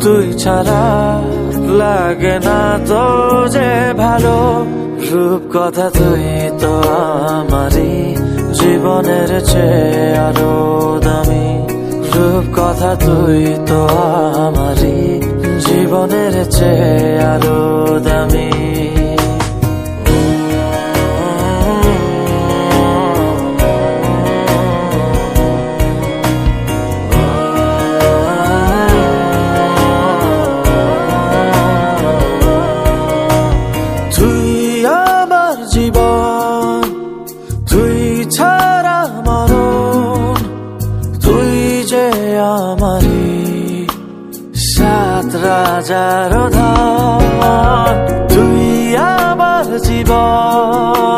তুই ছাড়া লাগে না তো যে ভালো। রূপ কথা তুই তো আমারই জীবনের চেয়ে আরো দামি। রূপ কথা তুই তো আমারই জীবনের চেয়ে আরো দামি। তুই আমার জীবন, তুই ছাড়া মরণ, তুই যে আমারই সাত রাজার ধন। তুই আমার জীবন,